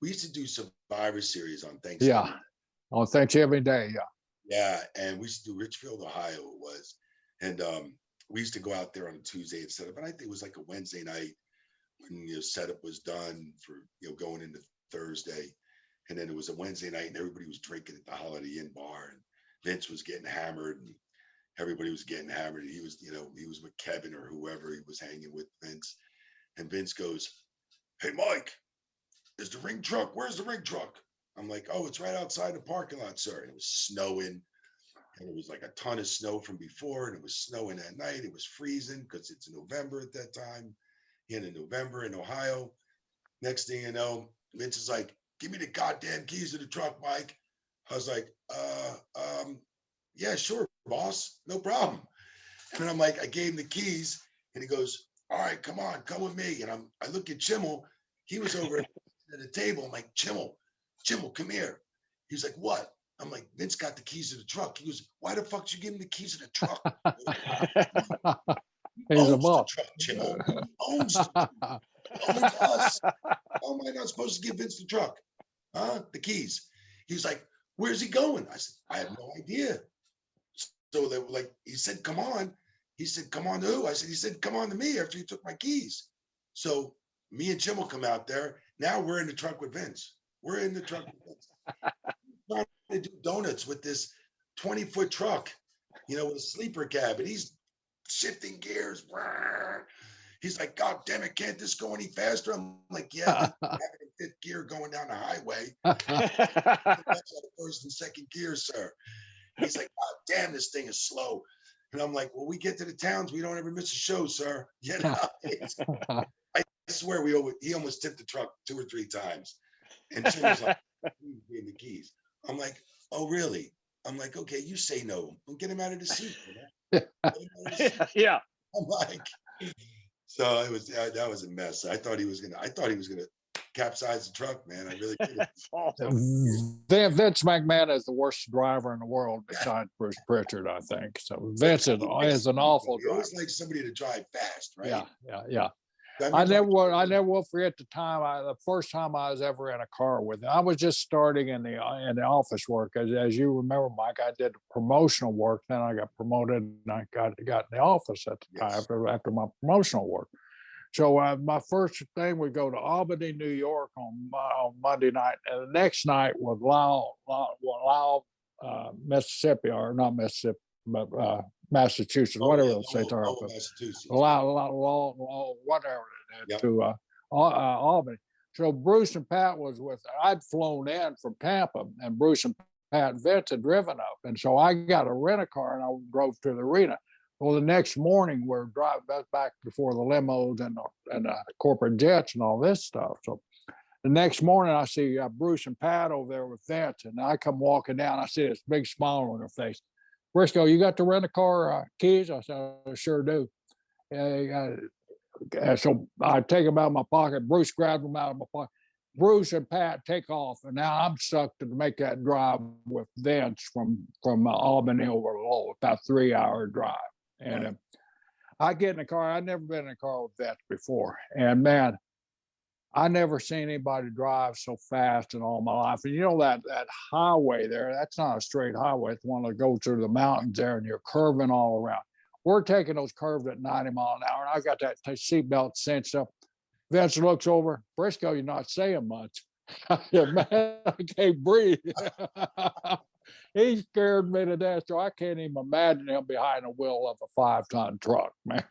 we used to do Survivor Series on Thanksgiving. Yeah, on Thanksgiving Day. Yeah. Yeah, and we used to do Richfield, Ohio. It was, and we used to go out there on a Tuesday and set up. And I think it was like a Wednesday night when setup was done for going into Thursday, and then it was a Wednesday night and everybody was drinking at the Holiday Inn bar, and Vince was getting hammered, and everybody was getting hammered. He was he was with Kevin or whoever he was hanging with, Vince, and Vince goes, "Hey Mike, is the ring truck? Where's the ring truck?" I'm like, "Oh, it's right outside the parking lot, sir." And it was snowing, and it was like a ton of snow from before, and it was snowing at night. It was freezing because it's November at that time, in November in Ohio. Next thing you know, Vince is like, "Give me the goddamn keys to the truck, Mike." I was like, yeah, sure, boss, no problem. And then I'm like, I gave him the keys, and he goes, "All right, come on, come with me." And I look at Chimmel. He was over at the table. I'm like, Chimmel, come here. He's like, "What?" I'm like, "Vince got the keys to the truck." He goes, "Why the fuck did you give him the keys to the truck?" He He's a owns the boss. truck, Chimmel. He owns the truck. He owns us. How am I not supposed to give Vince the truck? Huh? The keys. He's like, "Where's he going?" I said, "I have no idea." So they were like, he said, "Come on." He said, "Come on to who?" I said, "He said, come on to me after he took my keys." So me and Jim will come out there. Now we're in the truck with Vince. We're in the truck with Vince. We're trying to do donuts with this 20-foot truck, with a sleeper cab. And he's shifting gears. He's like, "God damn it, can't this go any faster?" I'm like, "Yeah, having a fifth gear going down the highway. That's the first and second gear, sir." He's like, "God damn, this thing is slow." And I'm like, "Well, we get to the towns, we don't ever miss a show, sir." I swear he almost tipped the truck 2 or 3 times. And Jim was like, "Gave the keys." I'm like, "Oh, really?" I'm like, "Okay, you say no. We'll get him out of the seat." Yeah. I'm like, so it was that was a mess. I thought he was gonna capsize the truck, man. I really did. Vince McMahon is the worst driver in the world besides Bruce Pritchard, I think. So Vince is an awful driver. He always likes somebody to drive fast, right? Yeah. I never will forget the first time I was ever in a car with him. I was just starting in the office work. As you remember, Mike, I did promotional work. Then I got promoted, and I got in the office at the time after my promotional work. So my first thing, we go to Albany, New York on Monday night, and the next night was Lowell, Mississippi, or not Mississippi, but Massachusetts, whatever the states are. Massachusetts. Whatever, to Albany. So Bruce and Pat was with. I'd flown in from Tampa, and Bruce and Pat and Vince had driven up, and so I got a rent-a-car and I drove to the arena. Well, the next morning we're driving back before the limos and the corporate jets and all this stuff. So the next morning I see Bruce and Pat over there with Vince, and I come walking down. I see this big smile on their face. "Brisco, you got the rent-a-car keys?" I said, "I sure do." So I take them out of my pocket. Bruce grabbed them out of my pocket. Bruce and Pat take off, and now I'm stuck to make that drive with Vince from Albany over to Lowell, about 3-hour drive. And I get in the car. I'd never been in a car with Vince before, and man, I never seen anybody drive so fast in all my life. And that highway there, that's not a straight highway. It's one that goes through the mountains there, and you're curving all around. We're taking those curves at 90 miles an hour, and I got that seatbelt cinched up. Vince looks over. "Brisco, you're not saying much." I said, "Man, I can't breathe." He scared me to death, so I can't even imagine him behind the wheel of a 5-ton truck, man.